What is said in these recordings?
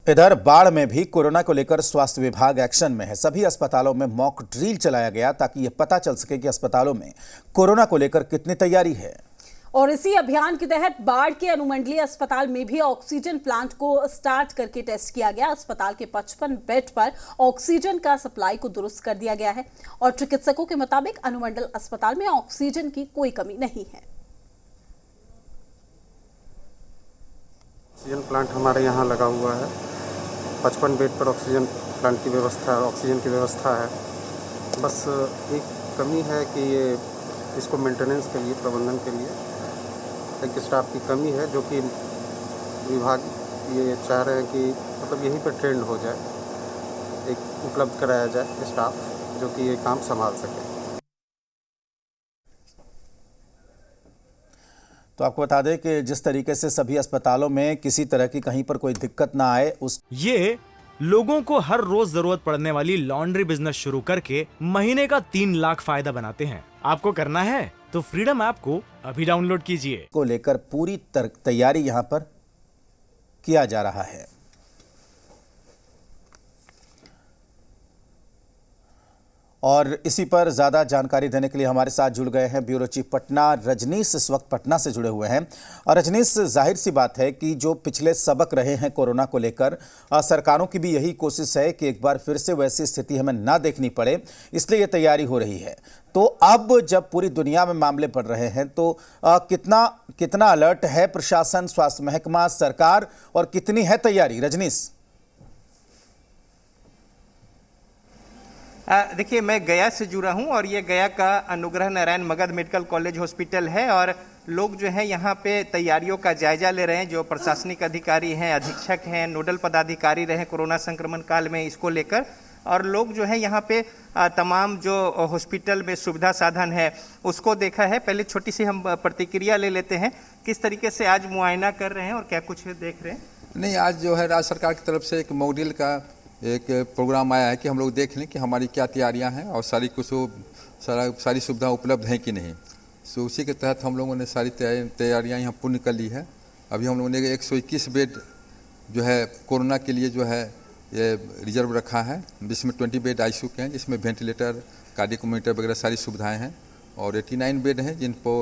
इधर बाढ़ में भी कोरोना को लेकर स्वास्थ्य विभाग एक्शन में है। सभी अस्पतालों में मॉक ड्रिल चलाया गया ताकि यह पता चल सके कि अस्पतालों में कोरोना को लेकर कितनी तैयारी है। और इसी अभियान के तहत बाढ़ के अनुमंडलीय अस्पताल में भी ऑक्सीजन प्लांट को स्टार्ट करके टेस्ट किया गया। अस्पताल के 55 बेड पर ऑक्सीजन का सप्लाई को दुरुस्त कर दिया गया है और चिकित्सकों के मुताबिक अनुमंडल अस्पताल में ऑक्सीजन की कोई कमी नहीं है। ऑक्सीजन प्लांट हमारे यहाँ लगा हुआ है। 55 बेड पर ऑक्सीजन प्लांट की व्यवस्था, ऑक्सीजन की व्यवस्था है। बस एक कमी है कि ये इसको मेंटेनेंस के लिए, प्रबंधन के लिए एक स्टाफ की कमी है, जो कि विभाग ये चाह रहे हैं कि मतलब यहीं पर ट्रेंड हो जाए, एक उपलब्ध कराया जाए स्टाफ जो कि ये काम संभाल सके। तो आपको बता दें कि जिस तरीके से सभी अस्पतालों में किसी तरह की कहीं पर कोई दिक्कत ना आए, ये लोगों को हर रोज जरूरत पड़ने वाली लॉन्ड्री बिजनेस शुरू करके महीने का 3 लाख फायदा बनाते हैं। आपको करना है तो फ्रीडम ऐप को अभी डाउनलोड कीजिए। को लेकर पूरी तैयारी यहां पर किया जा रहा है। और इसी पर ज्यादा जानकारी देने के लिए हमारे साथ जुड़ गए हैं ब्यूरो चीफ पटना रजनीश, इस वक्त पटना से जुड़े हुए हैं। और रजनीश, जाहिर सी बात है कि जो पिछले सबक रहे हैं कोरोना को लेकर, सरकारों की भी यही कोशिश है कि एक बार फिर से वैसी स्थिति हमें ना देखनी पड़े, इसलिए ये तैयारी हो रही है। तो अब जब पूरी दुनिया में मामले बढ़ रहे हैं तो कितना अलर्ट है प्रशासन, स्वास्थ्य महकमा, सरकार, और कितनी है तैयारी? रजनीश। देखिए, मैं गया से जुड़ा हूं और ये गया का Anugrah Narayan Magadh medical college hospital है और लोग जो है यहाँ पे तैयारियों का जायजा ले रहे हैं। जो प्रशासनिक अधिकारी हैं, अधीक्षक हैं, नोडल पदाधिकारी रहे कोरोना संक्रमण काल में, इसको लेकर। और लोग जो है यहाँ पे तमाम जो हॉस्पिटल में सुविधा साधन है उसको देखा है। पहले छोटी सी हम प्रतिक्रिया ले लेते हैं, किस तरीके से आज मुआयना कर रहे हैं और क्या कुछ देख रहे हैं। नहीं, आज जो है राज्य सरकार की तरफ से एक मॉडल का एक प्रोग्राम आया है कि हम लोग देख लें कि हमारी क्या तैयारियां हैं और सारी सुविधा उपलब्ध हैं कि नहीं। सो उसी के तहत हम लोगों ने सारी तैयारियां यहाँ पूर्ण कर ली है। अभी हम लोगों ने 121 बेड जो है कोरोना के लिए जो है ये रिजर्व रखा है, जिसमें 20 बेड आईसीयू के हैं, जिसमें वेंटिलेटर, कार्डियक मॉनिटर वगैरह सारी सुविधाएँ हैं। और 89 बेड हैं जिनको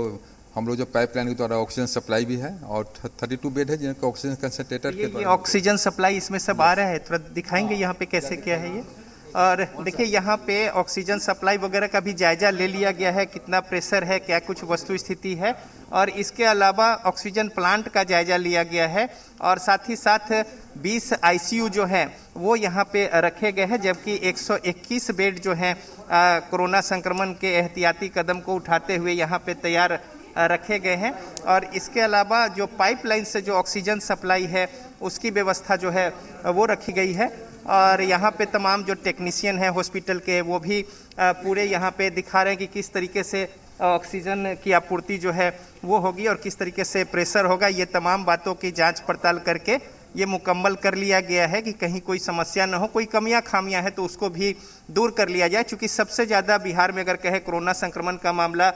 हम लोग जो पाइपलाइन के द्वारा ऑक्सीजन सप्लाई भी है, और 32 बेड है जिनका ऑक्सीजन कंसंट्रेटर के द्वारा। ऑक्सीजन सप्लाई इसमें सब आ रहा है, थोड़ा दिखाएंगे यहाँ पे कैसे क्या है ये। और देखिए यहाँ पे ऑक्सीजन सप्लाई वगैरह का भी जायजा ले लिया गया है, कितना प्रेशर है, क्या कुछ वस्तु स्थिति है। और इसके अलावा ऑक्सीजन प्लांट का जायजा लिया गया है और साथ ही साथ 20 आईसीयू जो है वो यहाँ पे रखे गए हैं, जबकि 121 बेड जो हैं कोरोना संक्रमण के एहतियाती कदम को उठाते हुए यहाँ पे तैयार रखे गए हैं। और इसके अलावा जो पाइपलाइन से जो ऑक्सीजन सप्लाई है उसकी व्यवस्था जो है वो रखी गई है। और यहाँ पे तमाम जो टेक्नीशियन हैं हॉस्पिटल के वो भी पूरे यहाँ पे दिखा रहे हैं कि किस तरीके से ऑक्सीजन की आपूर्ति जो है वो होगी और किस तरीके से प्रेशर होगा। ये तमाम बातों की जांच पड़ताल करके ये मुकम्मल कर लिया गया है कि कहीं कोई समस्या न हो, कोई कमियां खामियां है तो उसको भी दूर कर लिया जाए। चूँकि सबसे ज़्यादा बिहार में अगर कहे कोरोना संक्रमण का मामला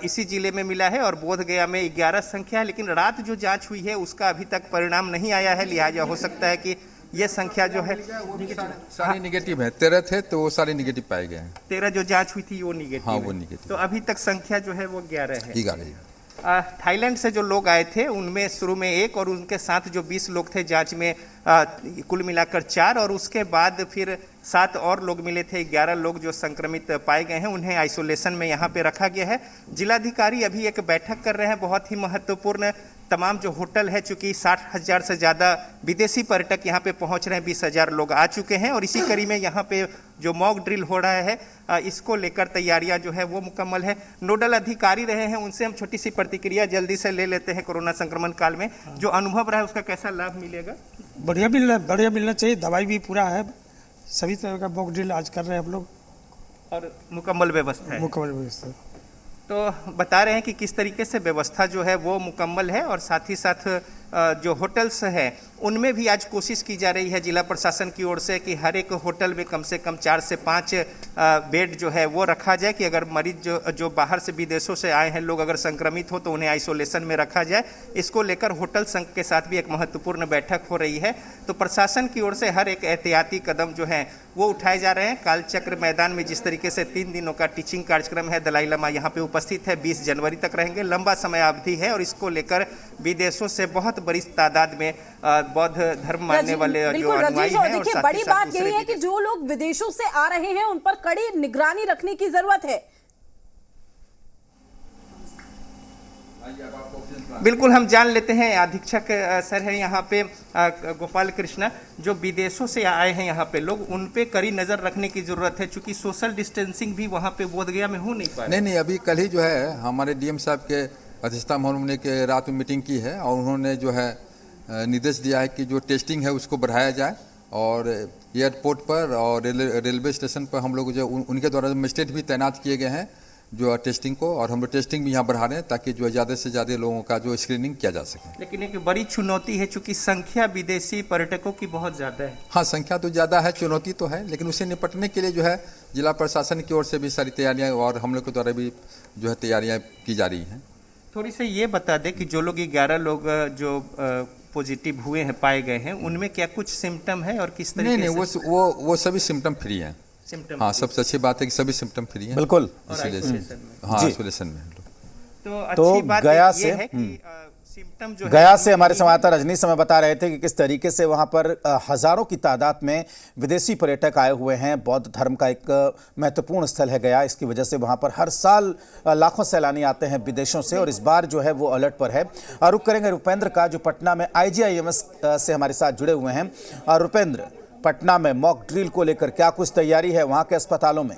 इसी जिले में मिला है और बोध गया में 11 संख्या है, लेकिन रात जो जांच हुई है उसका अभी तक परिणाम नहीं आया है। लिहाजा हो सकता है कि ये संख्या जो है सारी निगेटिव है। 13 थे तो वो सारे निगेटिव पाए गए हैं। 13 जो जांच हुई थी वो निगेटिव। हाँ, वो निगेटिव। तो अभी तक संख्या जो है वो 11 है। 11। थाईलैंड से जो लोग आए थे उनमें शुरू में 1 और उनके साथ जो 20 लोग थे जांच में, कुल मिलाकर 4, और उसके बाद फिर 7 और लोग मिले थे। 11 लोग जो संक्रमित पाए गए हैं उन्हें आइसोलेशन में यहाँ पे रखा गया है। जिलाधिकारी अभी एक बैठक कर रहे हैं, बहुत ही महत्वपूर्ण। तमाम जो होटल है, चूंकि 60,000 से ज़्यादा विदेशी पर्यटक यहाँ पे पहुँच रहे हैं, 20,000 लोग आ चुके हैं और इसी कड़ी में यहाँ पे जो मॉक ड्रिल हो रहा है इसको लेकर तैयारियां जो है वो मुकम्मल है। नोडल अधिकारी रहे हैं, उनसे हम छोटी सी प्रतिक्रिया जल्दी से ले लेते हैं। कोरोना संक्रमण काल में जो अनुभव रहा है उसका कैसा लाभ मिलेगा? बढ़िया मिलना चाहिए। दवाई भी पूरा है, सभी तरह का मॉक ड्रिल आज कर रहे हैं हम लोग और मुकम्मल व्यवस्था है। मुकम्मल व्यवस्था तो बता रहे हैं कि किस तरीके से व्यवस्था जो है वो मुकम्मल है और साथ ही साथ जो होटल्स हैं उनमें भी आज कोशिश की जा रही है जिला प्रशासन की ओर से कि हर एक होटल में कम से कम 4 से 5 बेड जो है वो रखा जाए कि अगर मरीज जो बाहर से विदेशों से आए हैं लोग अगर संक्रमित हो तो उन्हें आइसोलेशन में रखा जाए। इसको लेकर होटल संघ के साथ भी एक महत्वपूर्ण बैठक हो रही है। तो प्रशासन की ओर से हर एक एहतियाती कदम जो है वो उठाए जा रहे हैं। कालचक्र मैदान में जिस तरीके से 3 दिनों का टीचिंग कार्यक्रम है, दलाई लामा यहाँ पे उपस्थित है, 20 जनवरी तक रहेंगे, लंबा समय अवधि है और इसको लेकर विदेशों से बहुत बड़ी तादाद में बौद्ध धर्म मानने वाले जो अनुयायी हैं और देखिए बड़ी बात यही है कि जो लोग विदेशों से आ रहे हैं उन पर कड़ी निगरानी रखने की जरूरत है। बिल्कुल, हम जान लेते हैं। अधीक्षक सर है यहाँ पे गोपाल कृष्णा, जो विदेशों से आए हैं यहाँ पे लोग, उन पे कड़ी नजर रखने की जरूरत है क्योंकि सोशल डिस्टेंसिंग भी वहाँ पे बोधगया में हो नहीं पा रहा। नहीं, अभी कल ही जो है हमारे डीएम साहब के अध्यक्षता में हमने के रात में मीटिंग की है और उन्होंने जो है निर्देश दिया है कि जो टेस्टिंग है उसको बढ़ाया जाए और एयरपोर्ट पर और रेलवे स्टेशन पर हम लोग जो उनके द्वारा मजिस्ट्रेट भी तैनात किए गए हैं जो टेस्टिंग को, और हम लोग टेस्टिंग भी यहाँ बढ़ा रहे हैं ताकि जो ज़्यादा से ज़्यादा लोगों का जो स्क्रीनिंग किया जा सके। लेकिन एक बड़ी चुनौती है चूंकि संख्या विदेशी पर्यटकों की बहुत ज़्यादा है। हाँ, संख्या तो ज़्यादा है, चुनौती तो है, लेकिन उससे निपटने के लिए जो है जिला प्रशासन की ओर से भी सारी तैयारियाँ और हम लोग के द्वारा भी जो है तैयारियाँ की जा रही हैं। थोड़ी सी ये बता दें कि जो लोग 11 लोग जो पॉजिटिव हुए हैं, पाए गए हैं, उनमें क्या कुछ सिम्टम है और किस तरीके नहीं, वो सभी सिम्टम फ्री हैं। सिम्टम? हाँ, सबसे अच्छी बात है कि सभी सिम्टम फ्री हैं। बिल्कुल, इसीलिए हाँ आइसोलेशन में। तो अच्छी बात गया ये से है कि सिम्टम जो गया से हमारे संवाददाता रजनीश हमें बता रहे थे कि किस तरीके से वहां पर हजारों की तादाद में विदेशी पर्यटक आए हुए हैं। बौद्ध धर्म का एक महत्वपूर्ण स्थल है गया, इसकी वजह से वहां पर हर साल लाखों सैलानी आते हैं विदेशों से और इस बार जो है वो अलर्ट पर है। रुक करेंगे रुपेंद्र का, जो पटना में IGIMS से हमारे साथ जुड़े हुए हैं। रुपेंद्र, पटना में मॉक ड्रिल को लेकर क्या कुछ तैयारी है वहां के अस्पतालों में?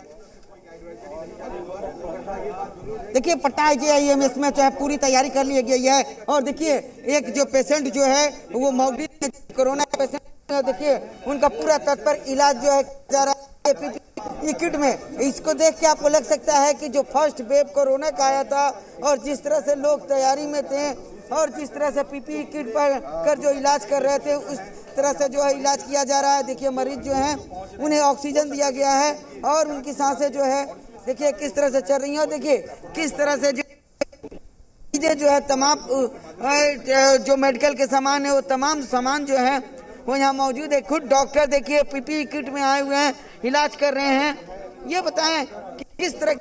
देखिए, पटना IGIMS में जो है पूरी तैयारी कर ली गई है और देखिए एक जो पेशेंट जो है वो मॉक ड्रिल कोरोना पेशेंट, देखिए उनका पूरा तत्पर इलाज जो है जा रहा है PPE किट में। इसको देख के आपको लग सकता है कि जो फर्स्ट वेव कोरोना का आया था और जिस तरह से लोग तैयारी में थे और जिस तरह से PPE किट पर कर जो इलाज कर रहे थे उस तरह से जो है इलाज किया जा रहा है। देखिए मरीज जो हैं उन्हें ऑक्सीजन दिया गया है और उनकी सांसें जो है देखिए किस तरह से चल रही हैं। देखिए किस तरह से जो है तमाम जो मेडिकल के सामान है वो तमाम सामान जो है वो यहाँ मौजूद है। खुद डॉक्टर देखिए PPE किट में आए हुए हैं, इलाज कर रहे हैं। ये बताएं कि किस तरह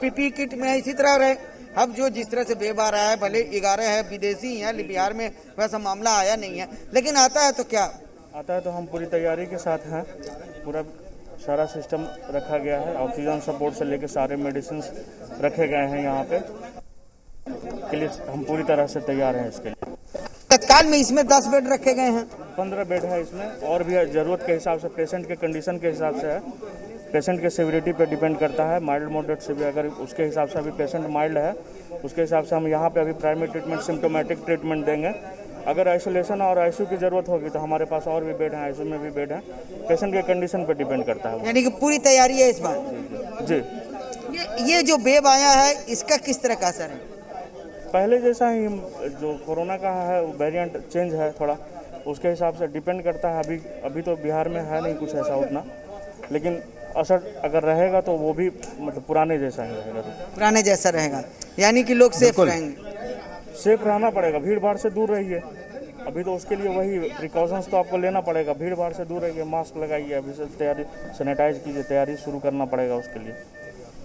PPE किट में इसी तरह रहे। अब जो जिस तरह से वेव आ रहा है, भले 11 है विदेशी हैं, बिहार में वैसा मामला आया नहीं है, लेकिन आता है तो क्या आता है तो हम पूरी तैयारी के साथ हैं। पूरा सारा सिस्टम रखा गया है, ऑक्सीजन सपोर्ट से लेकर सारे मेडिसिन रखे गए हैं यहाँ पे के लिए। हम पूरी तरह से तैयार हैं इसके लिए। तत्काल में इसमें 10 बेड रखे गए हैं, 15 बेड है इसमें और भी ज़रूरत के हिसाब से, पेशेंट के कंडीशन के हिसाब से है। पेशेंट के सीवियरिटी पे डिपेंड करता है, माइल्ड मॉडरेट सीवियर, अगर उसके हिसाब से अभी पेशेंट माइल्ड है उसके हिसाब से हम यहाँ पे अभी प्राइमरी ट्रीटमेंट, सिम्टोमेटिक ट्रीटमेंट देंगे। अगर आइसोलेशन और ICU की ज़रूरत होगी तो हमारे पास और भी बेड हैं, ICU में भी बेड हैं। पेशेंट के कंडीशन पे डिपेंड करता है। यानी कि पूरी तैयारी है इस बार। जी, ये जो वेव आया है इसका किस तरह का असर है? पहले जैसा ही जो कोरोना का है वेरिएंट चेंज है थोड़ा, उसके हिसाब से डिपेंड करता है। अभी तो बिहार में है नहीं कुछ ऐसा उतना, लेकिन असर अगर रहेगा तो वो भी मतलब पुराने जैसा ही रहेगा। पुराने जैसा रहेगा, यानी कि लोग सेफ रहेंगे। सेफ रहना पड़ेगा, भीड़ भाड़ से दूर रहिए। अभी तो उसके लिए वही प्रिकॉशंस तो आपको लेना पड़ेगा। भीड़ भाड़ से दूर रहिए, मास्क लगाइए, अभी से तैयारी, सैनिटाइज कीजिए, तैयारी शुरू करना पड़ेगा उसके लिए।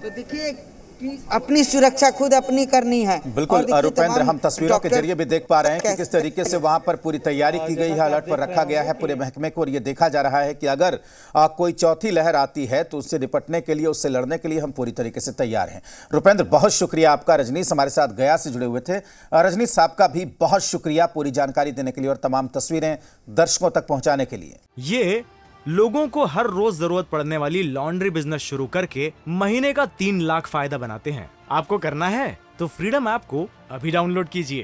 तो देखिए कि अपनी सुरक्षा खुद अपनी करनी है। बिल्कुल रुपेंद्र, हम तस्वीरों के जरिए भी देख पा रहे हैं कि किस तरीके से वहां पर पूरी तैयारी की गई है, अलर्ट पर रखा गया है पूरे महकमे को। और ये देखा जा रहा है कि अगर कोई चौथी लहर आती है तो उससे निपटने के लिए, उससे लड़ने के लिए हम पूरी तरीके से तैयार हैं। रुपेंद्र, बहुत शुक्रिया आपका। रजनीश हमारे साथ गया से जुड़े हुए थे। रजनीश साहब का भी बहुत शुक्रिया पूरी जानकारी देने के लिए और तमाम तस्वीरें दर्शकों तक पहुंचाने के लिए। ये लोगों को हर रोज जरूरत पड़ने वाली लॉन्ड्री बिजनेस शुरू करके महीने का 3 लाख फायदा बनाते हैं। आपको करना है तो फ्रीडम ऐप को अभी डाउनलोड कीजिए।